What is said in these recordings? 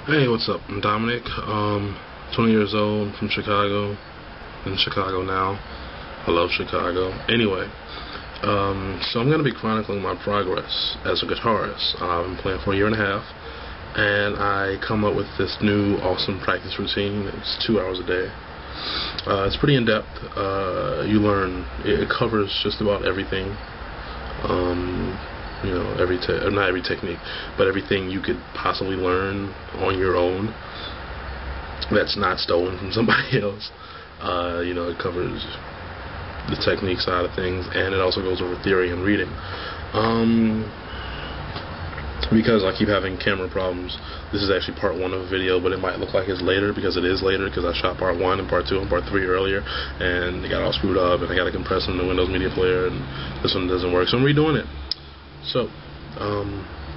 Hey, what's up? I'm Dominic, 20 years old, from Chicago, in Chicago now. I love Chicago. Anyway, so I'm going to be chronicling my progress as a guitarist. I've been playing for a year and a half, and I come up with this new awesome practice routine. It's 2 hours a day. It's pretty in-depth. You learn, it covers just about everything. Not every technique, but everything you could possibly learn on your own that's not stolen from somebody else. It covers the technique side of things, and it also goes over theory and reading. Because I keep having camera problems, this is actually part 1 of a video, but it might look like it's later because it is later, because I shot part 1 and part 2 and part 3 earlier, and it got all screwed up, and I got to compress in the Windows Media Player, and this one doesn't work, so I'm redoing it. So,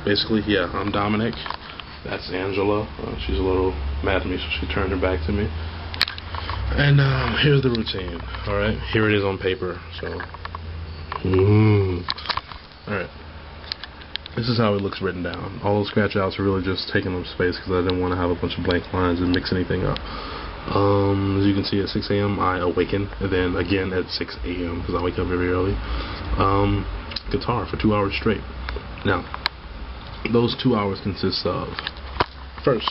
basically, yeah, I'm Dominic. That's Angela. She's a little mad at me, so she turned her back to me. And here's the routine. Alright, here it is on paper. So, alright. This is how it looks written down. All those scratch outs are really just taking up space because I didn't want to have a bunch of blank lines and mix anything up. As you can see, at 6 a.m. I awaken, and then again at 6 a.m. because I wake up very early. Guitar for 2 hours straight. Now, those 2 hours consist of, first,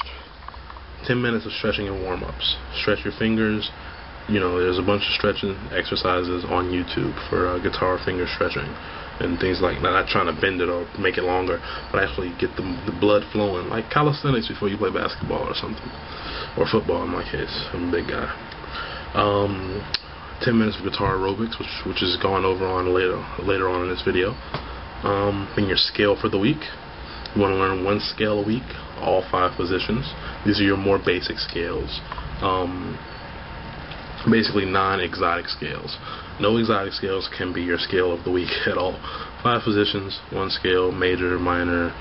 10 minutes of stretching and warm-ups. Stretch your fingers. There's a bunch of stretching exercises on YouTube for guitar finger stretching and things like that. Not trying to bend it or make it longer, but actually get the blood flowing, like calisthenics before you play basketball or something, or football in my case. I'm a big guy. 10 minutes of guitar aerobics, which is gone over on later on in this video. Then your scale for the week. You want to learn 1 scale a week, all 5 positions. These are your more basic scales. Basically non-exotic scales. No exotic scales can be your scale of the week at all. 5 positions, 1 scale, major, minor,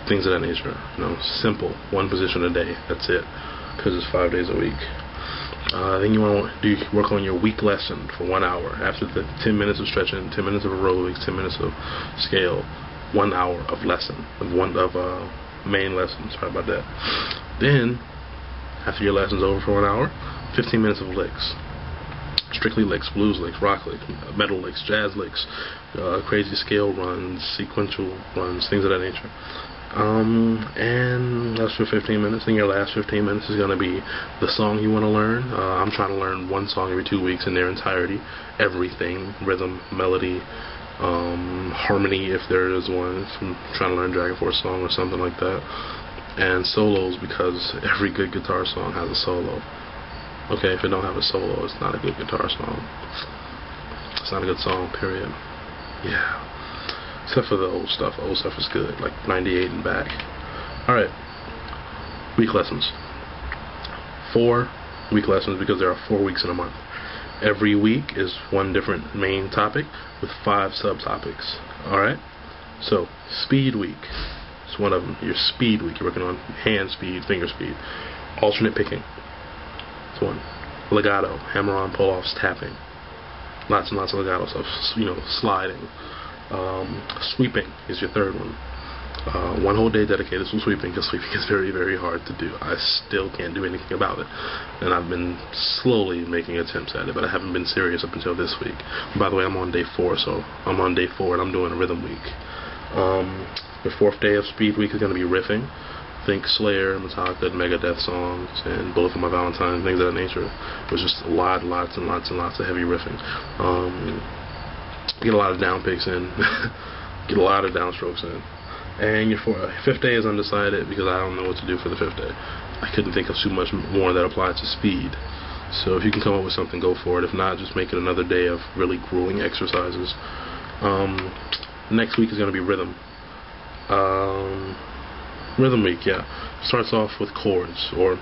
things of that nature. Simple, 1 position a day. That's it, because it's 5 days a week. Then you want to work on your week lesson for 1 hour. After the 10 minutes of stretching, 10 minutes of aerobics, 10 minutes of scale, 1 hour of lesson, main lesson. Sorry about that. Then, after your lesson's over for 1 hour, 15 minutes of licks. Strictly licks, blues licks, rock licks, metal licks, jazz licks, crazy scale runs, sequential runs, things of that nature. And that's for 15 minutes. And your last 15 minutes is going to be the song you want to learn. I'm trying to learn 1 song every 2 weeks in their entirety. Everything, rhythm, melody, harmony if there is one. If I'm trying to learn Dragon Force song or something like that. And solos, because every good guitar song has a solo. Okay, if it don't have a solo, it's not a good guitar song. It's not a good song, period. Yeah. Except for the old stuff. Old stuff is good, like 98 and back. Alright. Week lessons. 4 week lessons, because there are 4 weeks in a month. Every week is 1 different main topic with 5 subtopics. Alright? So, speed week. It's one of them. Your speed week. You're working on hand speed, finger speed. Alternate picking. It's 1. Legato. Hammer-on, pull-offs, tapping. Lots and lots of legato stuff. Sliding. Sweeping is your 3rd one. 1 whole day dedicated to sweeping, because sweeping is very, very hard to do. I still can't do anything about it, and I've been slowly making attempts at it, but I haven't been serious up until this week. By the way, I'm on day 4, so I'm on day 4 and I'm doing a rhythm week. The 4th day of speed week is going to be riffing. Think Slayer, Metallica, Megadeth songs, and Bullet for My Valentine, things of that nature. It was just lots and lots of heavy riffing. Get a lot of down picks in, get a lot of downstrokes in. And your 5th day is undecided, because I don't know what to do for the 5th day. I couldn't think of too much more that applies to speed. So if you can come up with something, go for it. If not, just make it another day of really grueling exercises. Next week is going to be rhythm. Rhythm week, yeah. Starts off with chords, or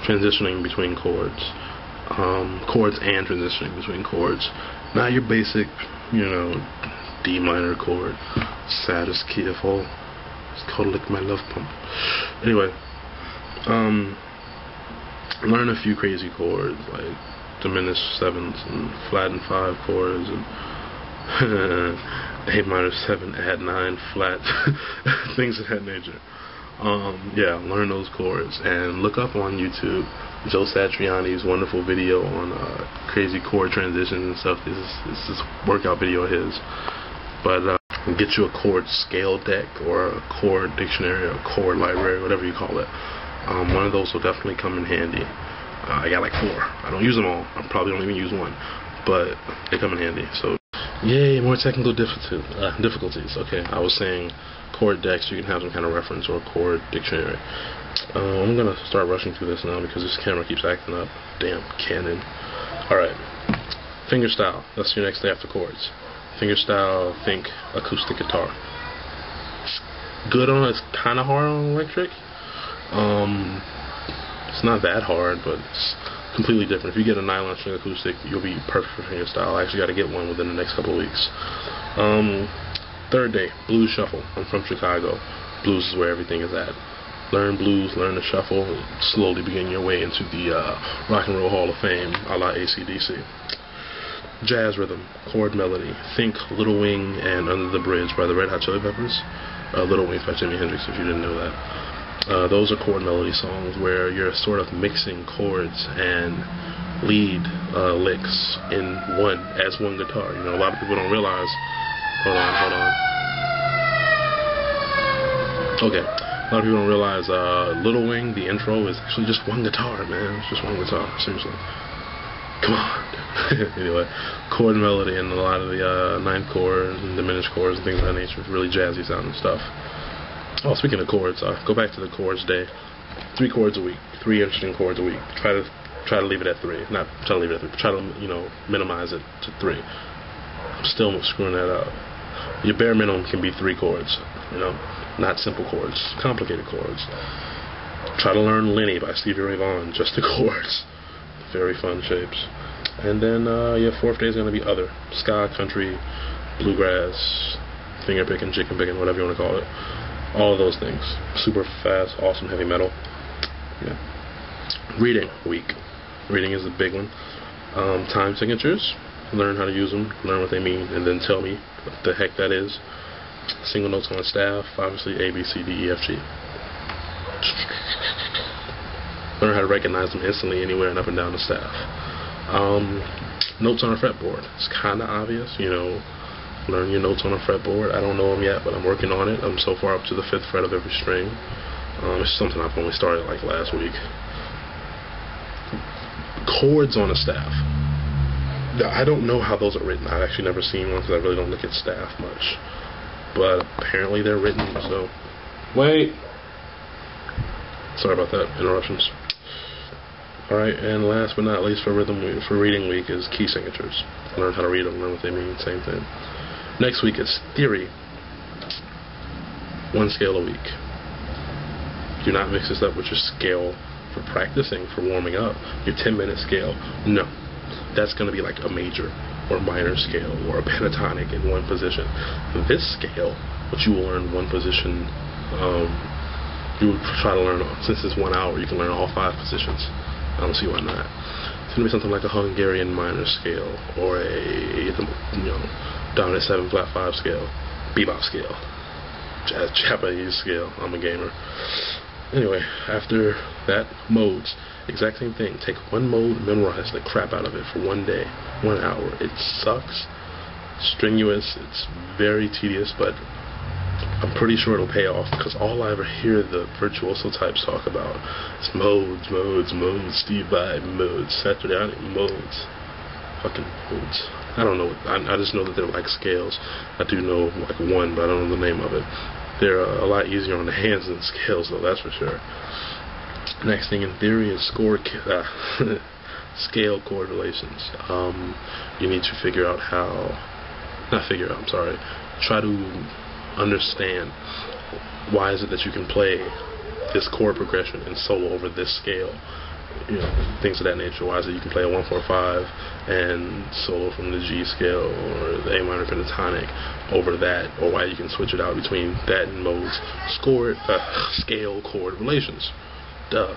transitioning between chords. Chords and transitioning between chords. Not your basic, D minor chord. Saddest key of all. It's called Lick My Love Pump. Anyway, learn a few crazy chords, like diminished 7s and flattened 5 chords, and A minor 7, add 9, flat, things of that nature. Yeah, learn those chords and look up on YouTube Joe Satriani's wonderful video on crazy chord transitions and stuff. This workout video of his. But get you a chord scale deck or a chord dictionary or chord library, whatever you call it. One of those will definitely come in handy. I got like 4. I don't use them all. I probably don't even use one, but they come in handy. So, yay, more technical difficulties. Okay, I was saying chord decks, you can have some kind of reference or a chord dictionary. I'm going to start rushing through this now because this camera keeps acting up. Damn, Canon. Alright, fingerstyle. That's your next day after chords. Fingerstyle, think acoustic guitar. It's good on it's kind of hard on electric. It's not that hard, but it's completely different. If you get a nylon string acoustic, you'll be perfect for fingerstyle. I actually got to get one within the next couple of weeks. Third day, blues shuffle. I'm from Chicago. Blues is where everything is at. Learn blues, learn the shuffle, slowly begin your way into the Rock and Roll Hall of Fame, a la AC/DC. Jazz rhythm, chord melody. Think Little Wing and Under the Bridge by the Red Hot Chili Peppers. Little Wing by Jimi Hendrix, if you didn't know that. Those are chord melody songs where you're sort of mixing chords and lead licks in as one guitar. You know, a lot of people don't realize. Hold on. Okay. A lot of people don't realize Little Wing, the intro, is actually just one guitar, man. It's just one guitar, seriously. Come on. Anyway, chord melody and a lot of the ninth chords and diminished chords and things of that nature. Really jazzy sounding stuff. Oh, speaking of chords, go back to the chords day. 3 chords a week. 3 interesting chords a week. Try to leave it at 3. Not try to leave it at 3. Try to, minimize it to 3. I'm still screwing that up. Your bare minimum can be 3 chords. Not simple chords, complicated chords. Try to learn Lenny by Stevie Ray Vaughan, just the chords. Very fun shapes. And then your 4th day is going to be other. Ska, country, bluegrass, finger picking, chicken picking, whatever you want to call it. All of those things. Super fast, awesome heavy metal. Yeah. Reading week. Reading is a big one. Time signatures. Learn how to use them, learn what they mean, and then tell me what the heck that is. Single notes on a staff, obviously A, B, C, D, E, F, G. Learn how to recognize them instantly anywhere and up and down the staff. Notes on a fretboard. It's kind of obvious, learn your notes on a fretboard. I don't know them yet, but I'm working on it. I'm so far up to the 5th fret of every string. It's something I've only started like last week. Chords on a staff. I don't know how those are written. I've actually never seen one because I really don't look at staff much. But apparently they're written, so... Wait! Sorry about that. Interruptions. Alright, and last but not least for reading week is key signatures. Learn how to read them, learn what they mean, same thing. Next week is theory. 1 scale a week. Do not mix this up with your scale for practicing, for warming up. Your 10-minute scale. No. That's going to be like a major or minor scale or a pentatonic in one position. This scale, which you will learn one position, you would try to learn, since it's 1 hour, you can learn all 5 positions. I don't see why not. It's going to be something like a Hungarian minor scale or a dominant 7 flat 5 scale, bebop scale, Japanese scale. I'm a gamer. Anyway, after that, modes. Exact same thing. Take one mode, memorize the crap out of it for 1 day, 1 hour. It sucks, strenuous, it's very tedious, but I'm pretty sure it'll pay off because all I ever hear the virtuoso types talk about is modes, Steve Vai modes, Satriani modes, fucking modes. I don't know. I just know that they're like scales. I do know like one, but I don't know the name of it. They're a lot easier on the hands than scales, though, that's for sure. Next thing in theory is scale chord relations. You need to try to understand why is it that you can play this chord progression and solo over this scale. Things of that nature. Why is it you can play a 1-4-5 and solo from the G scale or the A minor pentatonic over that, or why you can switch it out between that and modes. Scale chord relations. Duh.